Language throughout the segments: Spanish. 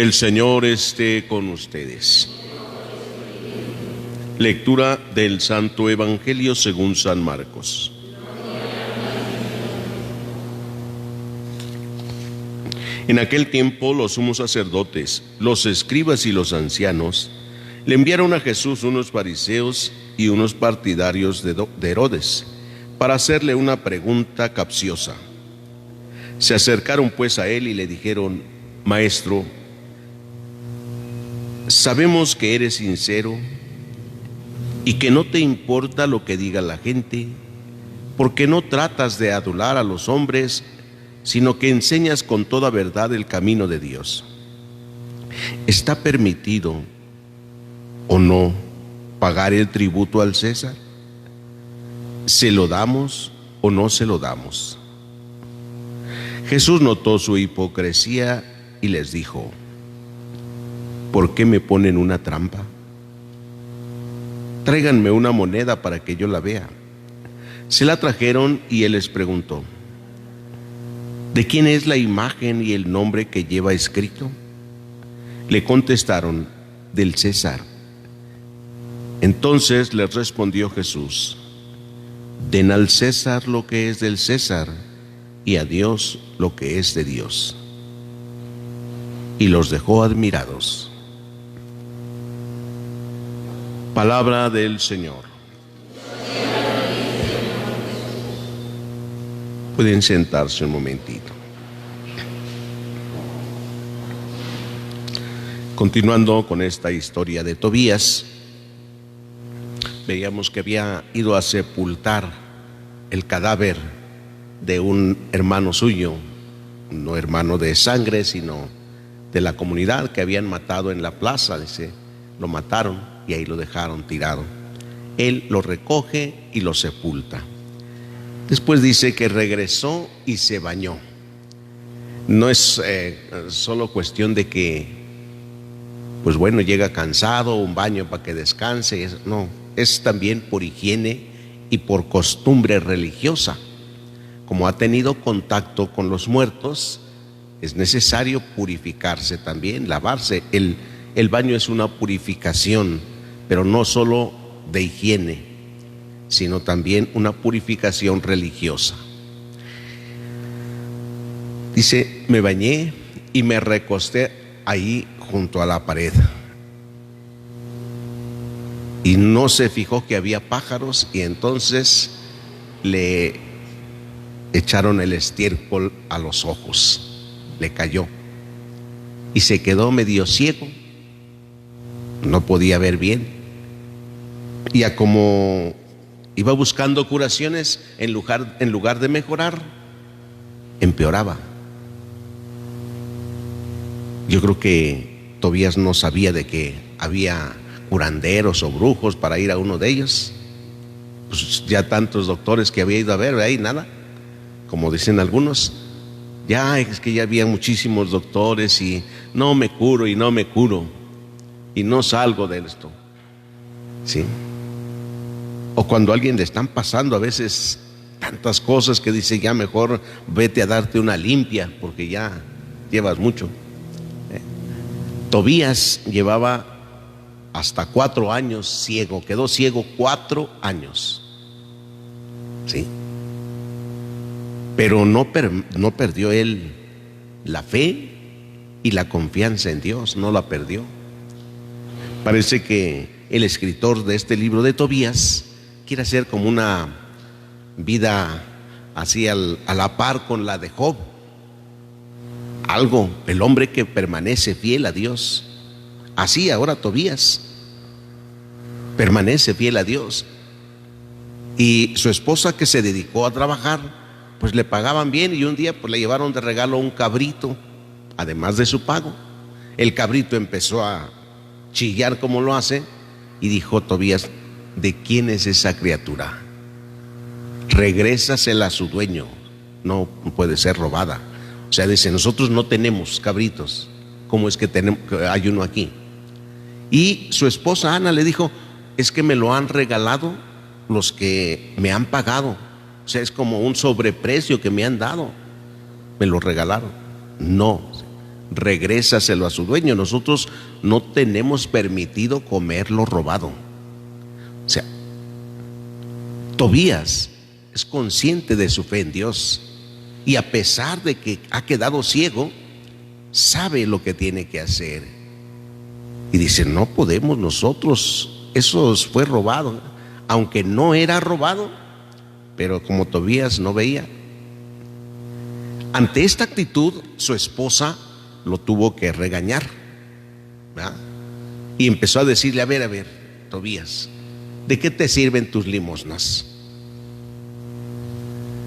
El Señor esté con ustedes. Lectura del Santo Evangelio según San Marcos. En aquel tiempo los sumos sacerdotes, los escribas y los ancianos le enviaron a Jesús unos fariseos y unos partidarios de Herodes para hacerle una pregunta capciosa. Se acercaron pues a él y le dijeron: Maestro, sabemos que eres sincero y que no te importa lo que diga la gente, porque no tratas de adular a los hombres, sino que enseñas con toda verdad el camino de Dios. ¿Está permitido o no pagar el tributo al César? ¿Se lo damos o no se lo damos? Jesús notó su hipocresía y les dijo: ¿por qué me ponen una trampa? Tráiganme una moneda para que yo la vea. Se la trajeron y él les preguntó: ¿de quién es la imagen y el nombre que lleva escrito? Le contestaron: del César. Entonces les respondió Jesús: den al César lo que es del César y a Dios lo que es de Dios. Y los dejó admirados. Palabra del Señor. Pueden sentarse un momentito. Continuando con esta historia de Tobías, veíamos que había ido a sepultar el cadáver de un hermano suyo, no hermano de sangre, sino de la comunidad que habían matado en la plaza. Dice, lo mataron y ahí lo dejaron tirado. Él lo recoge y lo sepulta. Después dice que regresó y se bañó. No es solo cuestión de que, pues bueno, llega cansado, un baño para que descanse. No, es también por higiene y por costumbre religiosa. Como ha tenido contacto con los muertos, es necesario purificarse también, lavarse. El baño es una purificación, pero no solo de higiene, sino también una purificación religiosa. Dice, me bañé y me recosté ahí junto a la pared. Y no se fijó que había pájaros y entonces le echaron el estiércol a los ojos, le cayó y se quedó medio ciego, no podía ver bien. Y a como iba buscando curaciones, en lugar de mejorar, empeoraba. Yo creo que Tobías no sabía de que había curanderos o brujos para ir a uno de ellos. Pues ya tantos doctores que había ido a ver, ahí nada. Como dicen algunos, ya es que ya había muchísimos doctores y no me curo y no me curo y no salgo de esto. ¿Sí? O cuando a alguien le están pasando a veces tantas cosas que dice, ya mejor vete a darte una limpia porque ya llevas mucho. Tobías llevaba hasta 4 años ciego, quedó ciego 4 años. ¿Sí? Pero no perdió él la fe y la confianza en Dios, no la perdió. Parece que el escritor de este libro de Tobías quiere hacer como una vida así a la par con la de Job. Algo, el hombre que permanece fiel a Dios. Así ahora Tobías permanece fiel a Dios. Y su esposa, que se dedicó a trabajar, pues le pagaban bien, y un día pues le llevaron de regalo un cabrito, además de su pago. El cabrito empezó a chillar como lo hace, y dijo Tobías, ¿de quién es esa criatura? Regrésasela a su dueño, no puede ser robada. O sea, dice, nosotros no tenemos cabritos, ¿cómo es que hay uno aquí? Y su esposa Ana le dijo, es que me lo han regalado los que me han pagado. O sea, es como un sobreprecio que me han dado. Me lo regalaron. No, regrésaselo a su dueño. Nosotros no tenemos permitido comer lo robado. O sea, Tobías es consciente de su fe en Dios, y a pesar de que ha quedado ciego, sabe lo que tiene que hacer. Y dice, no podemos nosotros, eso fue robado, aunque no era robado, pero como Tobías no veía. Ante esta actitud, su esposa lo tuvo que regañar, ¿verdad? Y empezó a decirle, a ver, Tobías, ¿de qué te sirven tus limosnas?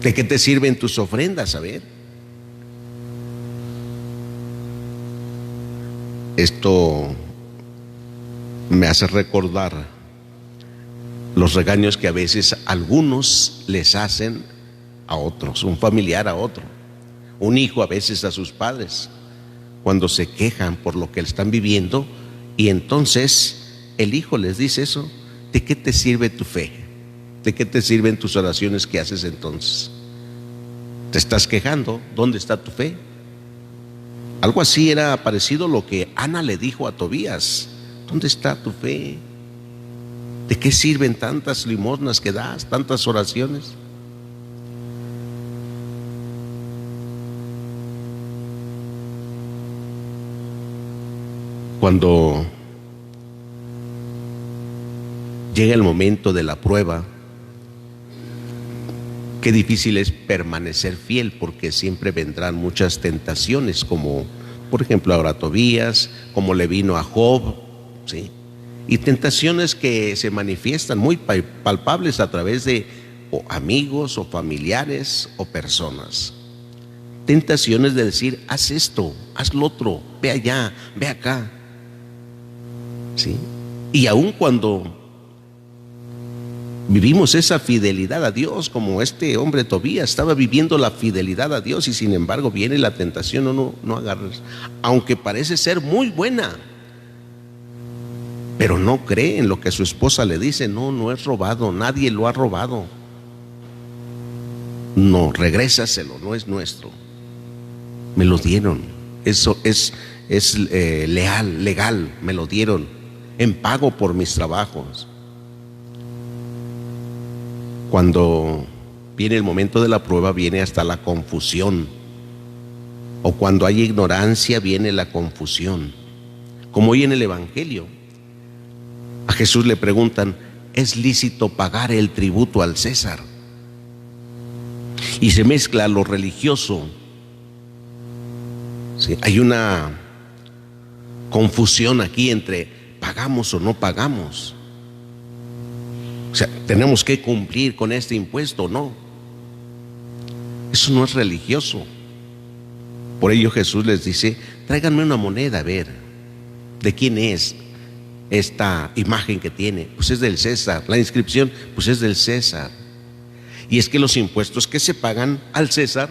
¿De qué te sirven tus ofrendas? A ver. Esto me hace recordar los regaños que a veces algunos les hacen a otros, un familiar a otro, un hijo a veces a sus padres, cuando se quejan por lo que están viviendo, y entonces el hijo les dice eso. ¿De qué te sirve tu fe? ¿De qué te sirven tus oraciones que haces entonces? ¿Te estás quejando? ¿Dónde está tu fe? Algo así era parecido lo que Ana le dijo a Tobías. ¿Dónde está tu fe? ¿De qué sirven tantas limosnas que das, tantas oraciones? Cuando llega el momento de la prueba, qué difícil es permanecer fiel, porque siempre vendrán muchas tentaciones, como por ejemplo ahora Tobías, como le vino a Job, ¿sí? Y tentaciones que se manifiestan muy palpables a través de o amigos o familiares o personas. Tentaciones de decir, haz esto, haz lo otro, ve allá, ve acá, ¿sí? Y aun cuando vivimos esa fidelidad a Dios, como este hombre Tobías estaba viviendo la fidelidad a Dios, y sin embargo viene la tentación, no agarres, aunque parece ser muy buena, pero no cree en lo que su esposa le dice. No es robado, nadie lo ha robado. No, regrésaselo, no es nuestro, me lo dieron, eso es legal, me lo dieron en pago por mis trabajos. Cuando viene el momento de la prueba, viene hasta la confusión, o cuando hay ignorancia viene la confusión, como hoy en el Evangelio. A Jesús le preguntan, ¿es lícito pagar el tributo al César? Y se mezcla lo religioso, ¿sí? Hay una confusión aquí entre pagamos o no pagamos. O sea, ¿tenemos que cumplir con este impuesto o no? Eso no es religioso. Por ello Jesús les dice, tráiganme una moneda, a ver, ¿de quién es esta imagen que tiene? Pues es del César. La inscripción, pues es del César. Y es que los impuestos que se pagan al César,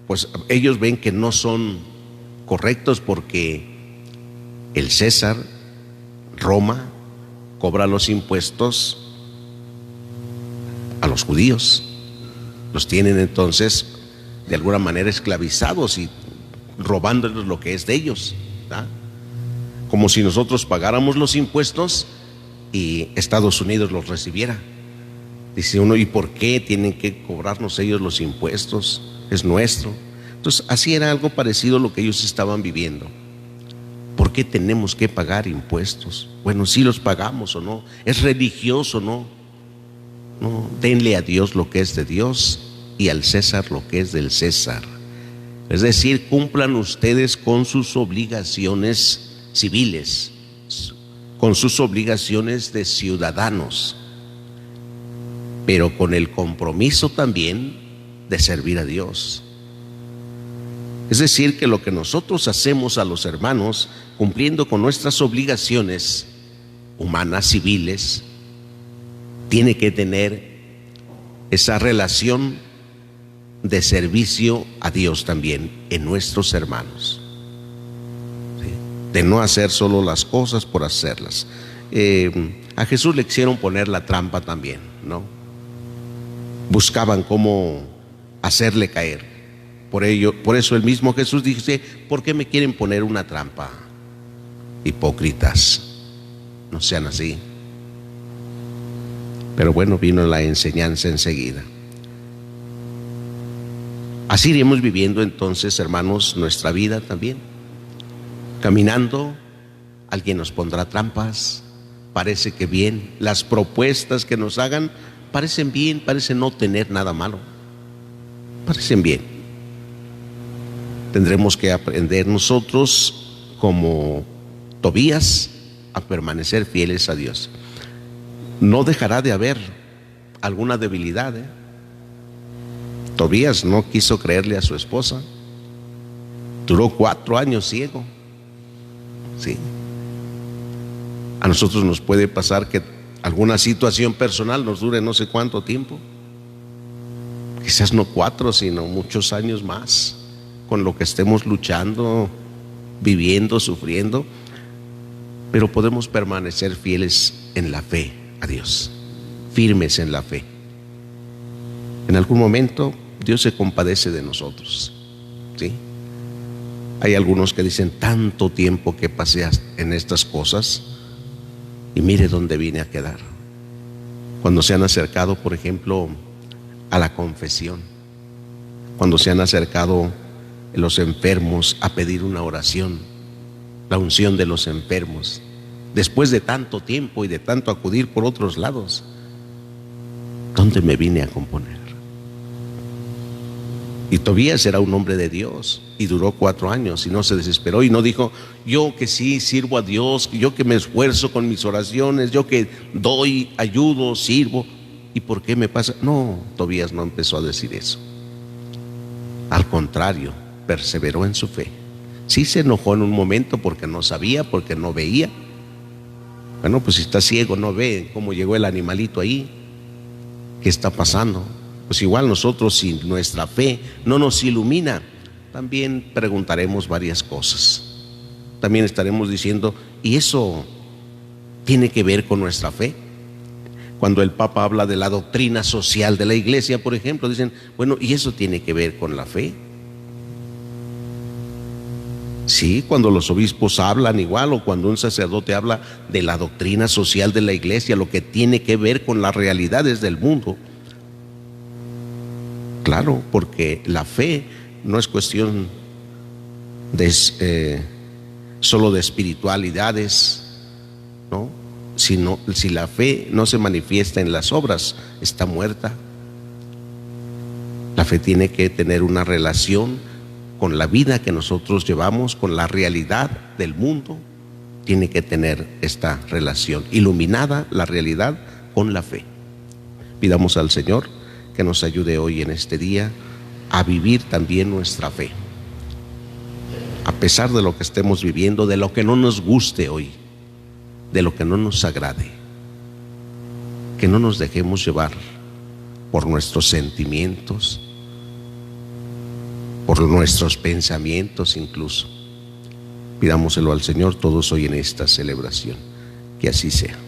pues ellos ven que no son correctos, porque el César, Roma, cobra los impuestos a los judíos. Los tienen entonces de alguna manera esclavizados y robándoles lo que es de ellos, ¿verdad? Como si nosotros pagáramos los impuestos y Estados Unidos los recibiera. Dice uno, ¿y por qué tienen que cobrarnos ellos los impuestos? Es nuestro. Entonces así era algo parecido a lo que ellos estaban viviendo. ¿Por qué tenemos que pagar impuestos? Bueno, si los pagamos o no, es religioso, ¿no? No, denle a Dios lo que es de Dios y al César lo que es del César. Es decir, cumplan ustedes con sus obligaciones civiles, con sus obligaciones de ciudadanos, pero con el compromiso también de servir a Dios. Es decir, que lo que nosotros hacemos a los hermanos, cumpliendo con nuestras obligaciones humanas, civiles, tiene que tener esa relación de servicio a Dios también en nuestros hermanos, ¿sí? De no hacer solo las cosas por hacerlas. A Jesús le quisieron poner la trampa también, ¿no? Buscaban cómo hacerle caer. Por eso el mismo Jesús dice: ¿por qué me quieren poner una trampa? Hipócritas, no sean así. Pero bueno, vino la enseñanza enseguida. Así iremos viviendo entonces, hermanos, nuestra vida también. Caminando, alguien nos pondrá trampas. Parece que bien, las propuestas que nos hagan parecen bien, parecen no tener nada malo, parecen bien. Tendremos que aprender nosotros, como Tobías, a permanecer fieles a Dios. No dejará de haber alguna debilidad, Tobías no quiso creerle a su esposa. Duró 4 años ciego. Sí. A nosotros nos puede pasar que alguna situación personal nos dure no sé cuánto tiempo. Quizás no 4, sino muchos años más, con lo que estemos luchando, viviendo, sufriendo. Pero podemos permanecer fieles en la fe a Dios, firmes en la fe. En algún momento Dios se compadece de nosotros, ¿sí? Hay algunos que dicen: tanto tiempo que pasé en estas cosas y mire dónde vine a quedar. Cuando se han acercado, por ejemplo, a la confesión, cuando se han acercado los enfermos a pedir una oración, la unción de los enfermos, después de tanto tiempo y de tanto acudir por otros lados, ¿dónde me vine a componer? Y Tobías era un hombre de Dios y duró 4 años y no se desesperó y no dijo: yo que sí sirvo a Dios, yo que me esfuerzo con mis oraciones, yo que doy, ayudo, sirvo, ¿y por qué me pasa? No, Tobías no empezó a decir eso. Al contrario, perseveró en su fe. Sí se enojó en un momento porque no sabía, porque no veía. Bueno, pues si está ciego no ve cómo llegó el animalito ahí, qué está pasando. Pues igual nosotros, si nuestra fe no nos ilumina, también preguntaremos varias cosas. También estaremos diciendo: ¿y eso tiene que ver con nuestra fe? Cuando el Papa habla de la doctrina social de la Iglesia, por ejemplo, dicen: bueno, ¿y eso tiene que ver con la fe? Sí, cuando los obispos hablan igual, o cuando un sacerdote habla de la doctrina social de la Iglesia, lo que tiene que ver con las realidades del mundo. Claro, porque la fe no es cuestión de solo de espiritualidades, ¿no? Sino, si la fe no se manifiesta en las obras, está muerta. La fe tiene que tener una relación con la vida que nosotros llevamos, con la realidad del mundo. Tiene que tener esta relación, iluminada la realidad con la fe. Pidamos al Señor que nos ayude hoy en este día a vivir también nuestra fe, a pesar de lo que estemos viviendo, de lo que no nos guste hoy, de lo que no nos agrade. Que no nos dejemos llevar por nuestros sentimientos, por nuestros pensamientos incluso. Pidámoselo al Señor todos hoy en esta celebración. Que así sea.